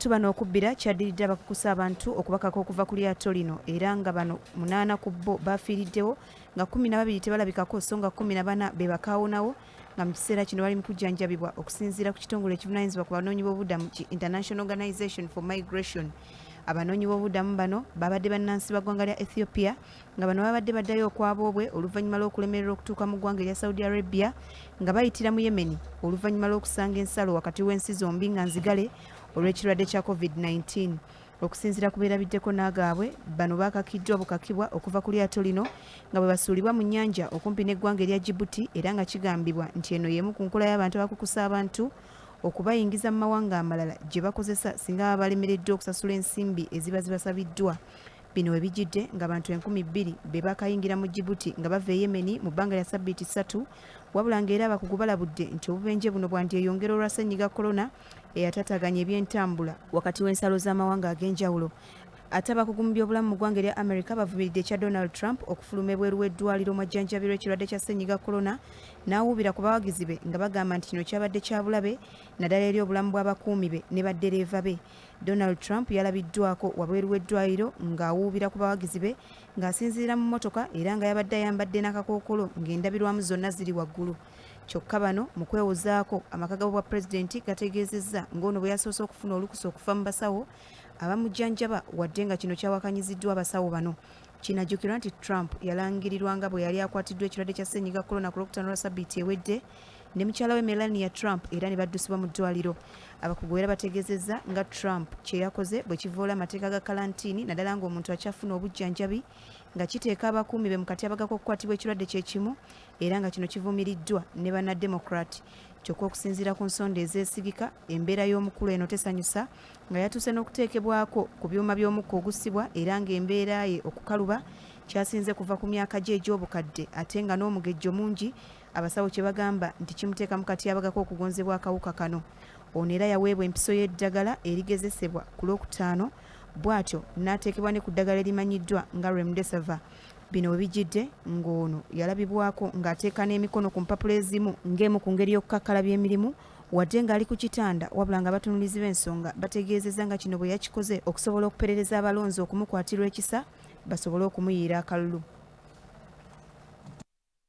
Abantu bano okubbira kyaddiridde abakukusa abantu okubakako okuva ku lyato lino era nga bano 8 ku bo bafiiriddewo nga 12 tebalabikako so nga 14 be bakaawonawo nga mu kiseera kino bali mu kujjanjabibwa okusinziira ku kitongole ekivunaanyizibwa ku banoonyi b'obubuddamu ki International Organization for Migration. Abanoonyi b'obubuddamu bano babadde bannansi ba ggwanga lya Ethiopia nga bano babadde baddayo okwaboobwe oluvannyuma lw'okulemererwa okutuuka mu ggwanga erya Saudi Arabia nga bayitira mu Yemen oluvannyuma lw'okusanga ensalo wakati w'ensi zombi nga nzigale olw'ekirwadde kya COVID-19. Okusinziira ku beerabiddeko n'agaabwe bano baakakiddwa bukakibwa okuva ku lyato lino nga bwe basuulibwa mu nnyanja okumpi n'eggwanga erya Djibouti era nga kigambibwa nti eno y'emu ku nkola y'abantu abakukusa abantu okubayingiza mu mawanga amalala gye bakozesa singa baba balemereddwa okusasula ensimbi eziba zibasabiddwa. Bino we bijjidde ng'abantu 2,000 be baakayingira mu Djibouti nga bava e Yemen mu bbanga lya ssabbiiti 3 wabula ng'era abakugu balabudde nti obubenje buno bwandyeyongera olwa ssennyiga korona eyataataaganya ebyentambula wakati w'ensalo z'amawanga ag'enjawulo. Ate abakugu mu byobulamu mu ggwanga erya America bavumiridde ekya Donald Trump okufuluma ebweru w'eddwaliro mu majjanjabiro ekirwadde kya ssennyiga korona n'awuubira ku bawagizi be nga bagamba nti kino kyabadde kya bulabe naddala eri obulamu bw'abakuumi be ne baddereeva be. Donald Trump yalabiddwako wabweru w'eddwaliro ng'awuubira ku bawagizi be ng'asinziira mu mmotoka era nga yabadde ayambadde n'akakookolo ng'endabirwamu zonna ziri waggulu. Kyokka bano mu kwewozaako amaka gabwe bwa pulezidenti gategeezezza ng'ono bwe yasoose okufuna olukusa okuva mu basawo abamujjanjaba wadde nga kino kyawakanyiziddwa abasawo bano. Kinajjukirwa nti Trump yalangirirwa nga bwe yali akwatiddwa ekirwadde kya ssennyiga korona ku lwokutaano lwa ssabbiiti ewedde ne mukyala we Melania Trump era ne baddusibwa mu ddwaliro. Abakugu era bategeezezza nga Trump kye yakoze bwe kivoola amateeka ga kalantiini naddala ng'omuntu akyafuna obujjanjabi nga kiteeka abakuumi be mu katyabaga k'okukwatibwa ekirwadde kye kimu era nga kino kivumiriddwa ne bannademokraati. Kyokka okusinziira ku nsonda ezeesigika embeera y'omukulu eno tesanyusa nga yatuuse n'okuteekebwako ku byuma by'omukka ogusibwa era ng'embeera ye okukaluba kyasinze kuva ku myaka gye egy'obukadde ate nga n'omugejjo mungi abasawo kye bagamba nti kimuteeka mu katyabaga k'okugonzebwa akawuka kano. Ono era yaweebwa empiso y'eddagala erigezesebwa ku lwokutaano bw'atyo n'ateekebwa ne ku ddagala erimanyiddwa nga Remdesivir. Bino we bijjidde ng'ono yalabibwako ng'ateeka n'emikono ku mpapula ezimu ng'emu ku ngeri y'okukakkalabya emirimu wadde ng'ali ku kitanda wabula nga batunulizi b'ensonga bategeezezza nga kino bwe yakikoze okusobola okuperereza abalonzi okumukwatirwa ekisa basobole okumuyiira akalulu.